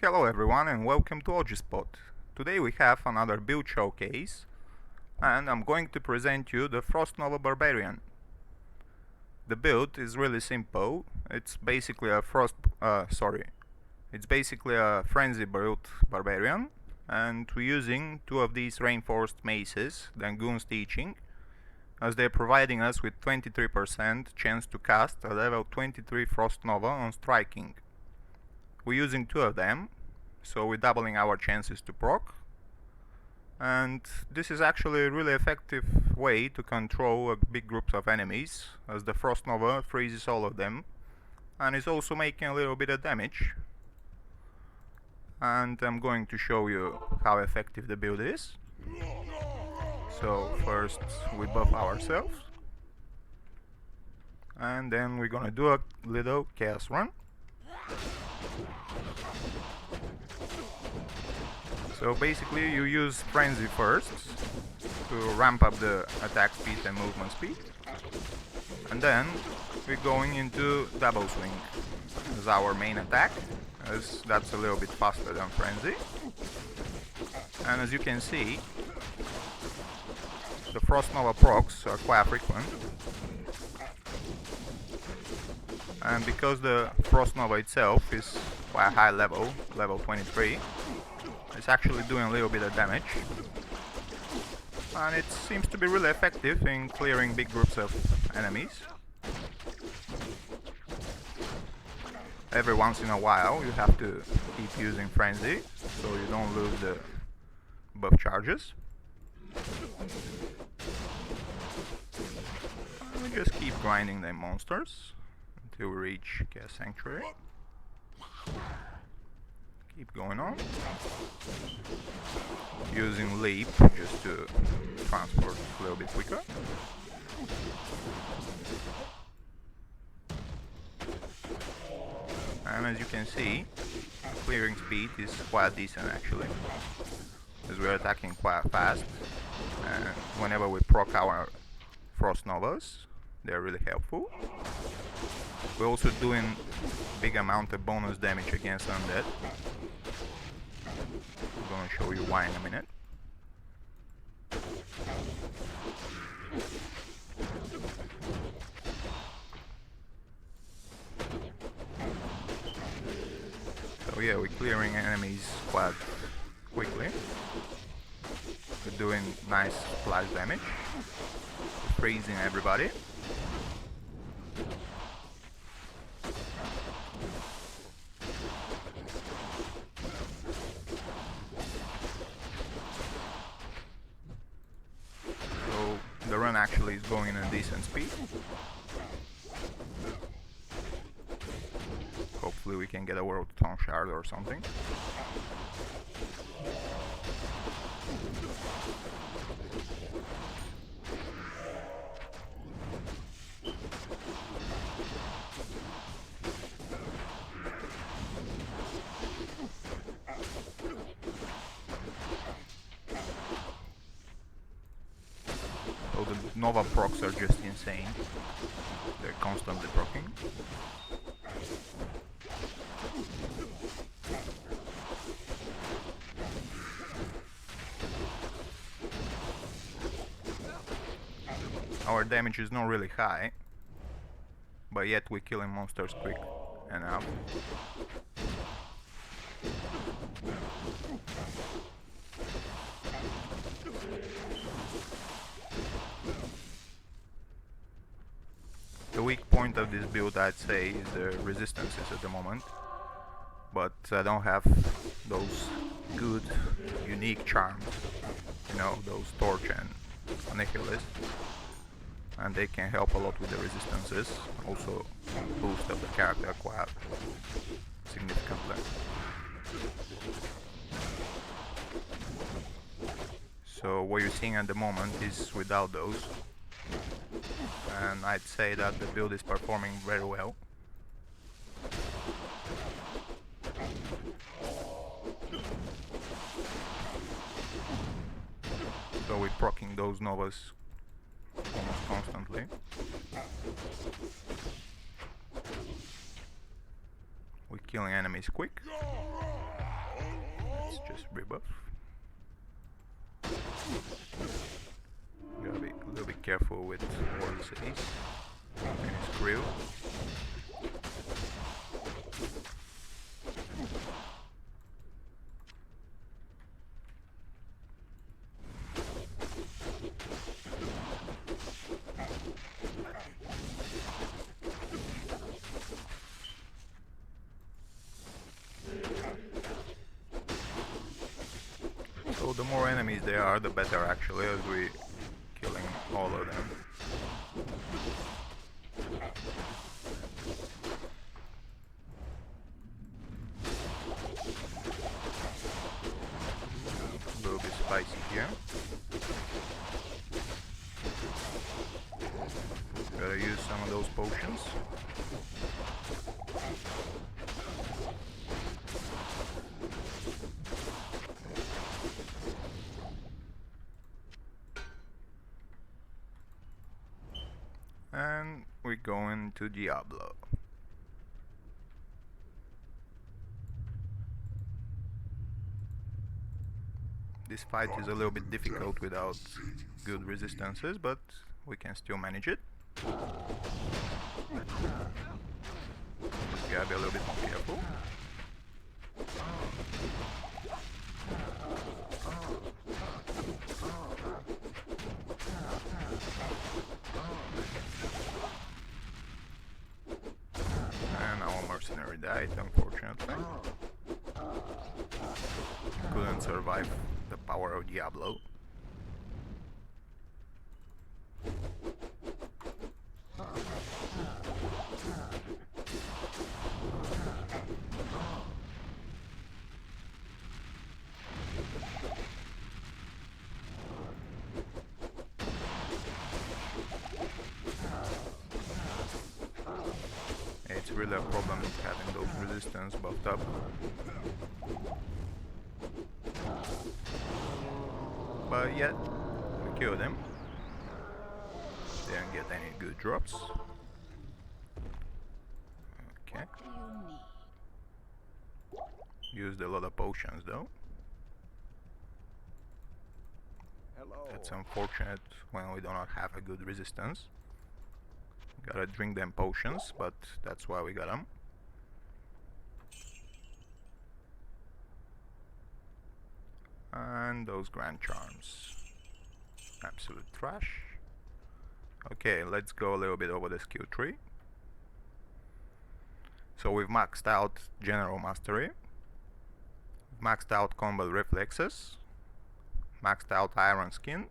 Hello everyone and welcome to OGspot. Today we have another build showcase and I'm going to present you the Frost Nova Barbarian. The build is really simple. It's basically a frenzy build Barbarian, and we're using two of these reinforced maces, the Goon's Teaching, as they're providing us with 23% chance to cast a level 23 Frost Nova on striking. We're using two of them, so we're doubling our chances to proc, and this is actually a really effective way to control big groups of enemies, as the Frost Nova freezes all of them and is also making a little bit of damage. And I'm going to show you how effective the build is. So first we buff ourselves, and then we're gonna do a little chaos run. So basically you use frenzy first to ramp up the attack speed and movement speed, and then we're going into double swing as our main attack, as that's a little bit faster than frenzy. And as you can see, the Frost Nova procs are quite frequent, and because the Frost Nova itself is quite high level 23, it's actually doing a little bit of damage, and it seems to be really effective in clearing big groups of enemies. Every once in a while you have to keep using frenzy so you don't lose the buff charges. We just keep grinding the monsters until we reach Chaos Sanctuary. Keep going on, using leap just to transport a little bit quicker. And as you can see, clearing speed is quite decent actually, as we're attacking quite fast, and whenever we proc our Frost Novas, they're really helpful. We're also doing big amount of bonus damage against undead. I'm gonna show you why in a minute. So yeah, we're clearing enemies quite quickly. We're doing nice splash damage, freezing everybody. The run actually is going in a decent speed. Hopefully we can get a World Tongue Shard or something. So the Nova procs are just insane. They're constantly proccing. Our damage is not really high, but yet we're killing monsters quick enough. The weak point of this build, I'd say, is the resistances at the moment, but I don't have those good unique charms, you know, those Torch and Annihilus, and they can help a lot with the resistances, also boost up the character quite significantly. So what you're seeing at the moment is without those, and I'd say that the build is performing very well. So we're proccing those Novas almost constantly. We're killing enemies quick. let's just rebuff. Gotta be a little bit careful with what he says and his crew. So the more enemies there are, the better actually, as we killing all of them. A little bit spicy here. Gotta use some of those potions. And we're going to Diablo. This fight is a little bit difficult without good resistances, but we can still manage it. Gotta be a little bit more careful. And our mercenary died, unfortunately. Couldn't survive the power of Diablo. It's really a problem having those resistance buffed up. But yet, we killed him. Didn't get any good drops. Okay. Used a lot of potions though. That's unfortunate when we do not have a good resistance. Gotta drink them potions, but that's why we got them. And those grand charms. Absolute trash. Okay, let's go a little bit over the skill tree. So we've maxed out General Mastery, maxed out Combat Reflexes, maxed out Iron Skin,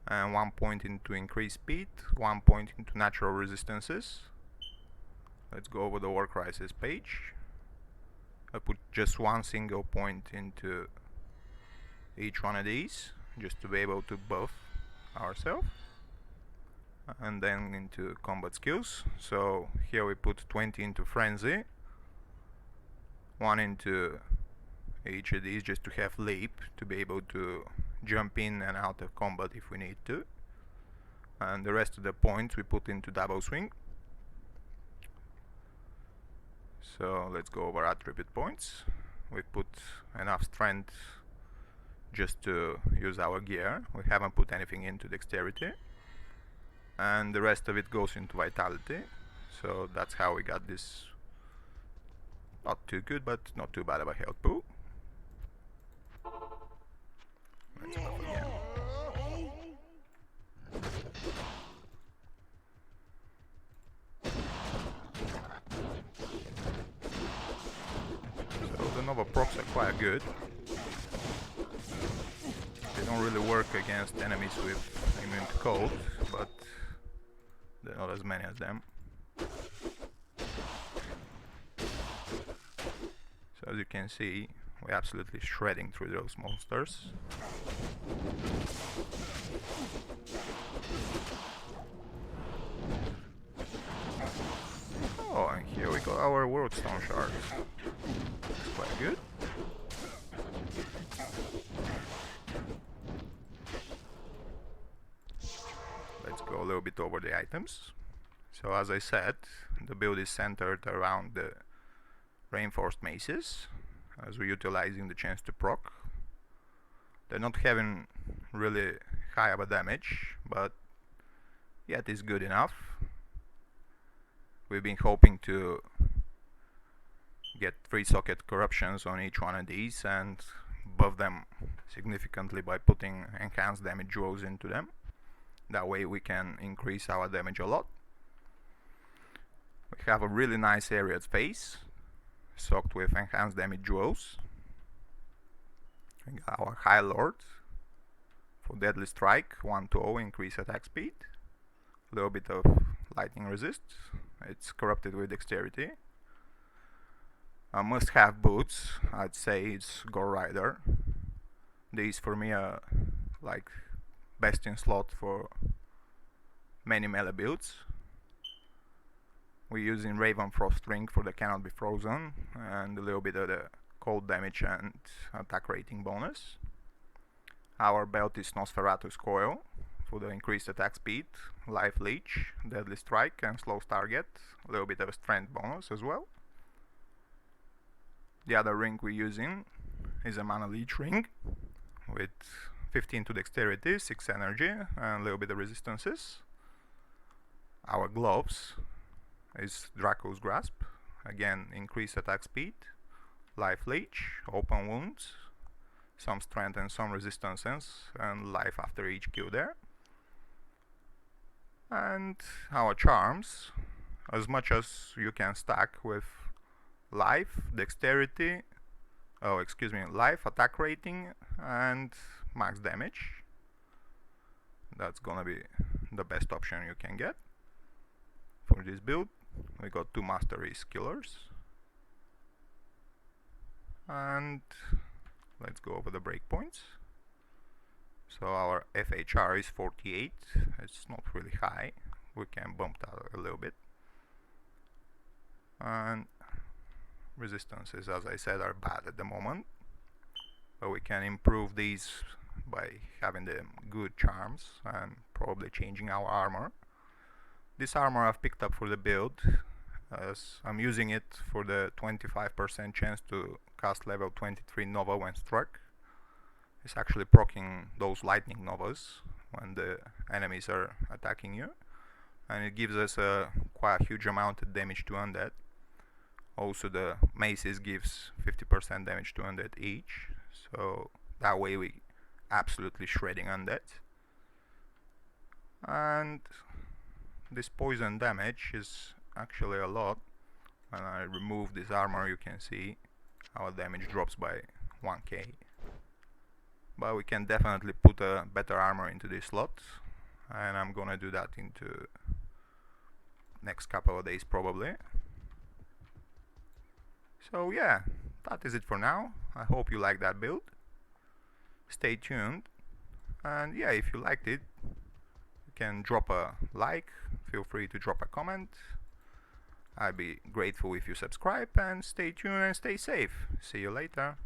and 1 point into increased speed, 1 point into natural resistances. Let's go over the War Crisis page. I put just one single point into each one of these, just to be able to buff ourselves. And then into combat skills. So here we put 20 into Frenzy, 1 into each of these just to have leap, to be able to jump in and out of combat if we need to. And the rest of the points we put into double swing. So let's go over attribute points. We put enough strength just to use our gear. We haven't put anything into dexterity. And the rest of it goes into vitality. So that's how we got this not too good but not too bad of a health pool. Let's buff again. So the Nova procs are quite good. They don't really work against enemies with immune to cold, but there are not as many as them. So as you can see, we're absolutely shredding through those monsters. Oh, and here we got our World Stone Shard. That's quite good. Let's go a little bit over the items. So as I said, the build is centered around the reinforced maces. as we're utilizing the chance to proc. They're not having really high of a damage, but yeah, it is good enough. We've been hoping to get 3 socket corruptions on each one of these and buff them significantly by putting enhanced damage duos into them. That way we can increase our damage a lot. We have a really nice area at face, soaked with enhanced damage duos. We got our High Lord for Deadly Strike, 1-0 increase attack speed. A little bit of lightning resist. It's corrupted with dexterity. Must-have boots, I'd say it's Gore Rider. These for me are like best in slot for many melee builds. We're using Raven Frost Ring for the Cannot Be Frozen and a little bit of the cold damage and attack rating bonus. Our belt is Nosferatu's Coil for the increased attack speed, life leech, deadly strike and slow target, a little bit of a strength bonus as well. The other ring we're using is a mana leech ring with 15 to dexterity, 6 energy and a little bit of resistances. Our gloves is Draco's Grasp, again increased attack speed, life leech, open wounds, some strength and some resistances and life after each kill there. And our charms, as much as you can stack with life, dexterity, life, attack rating and max damage. That's gonna be the best option you can get for this build. We got 2 Masteries killers. And let's go over the breakpoints. So our FHR is 48, it's not really high, we can bump that a little bit. And resistances, as I said, are bad at the moment, but we can improve these by having the good charms and probably changing our armor. This armor I've picked up for the build, as I'm using it for the 25% chance to cast level 23 Nova when struck. It's actually proccing those lightning Novas when the enemies are attacking you, and it gives us a quite huge amount of damage to undead. Also the maces gives 50% damage to undead each, so that way we absolutely shredding undead. And this poison damage is actually a lot. When I remove this armor you can see our damage drops by 1k. But we can definitely put a better armor into this slot, and I'm gonna do that into next couple of days probably. So yeah, that is it for now. I hope you like that build. Stay tuned, and yeah, if you liked it, you can drop a like, feel free to drop a comment. I'd be grateful if you subscribe, and stay tuned and stay safe. See you later.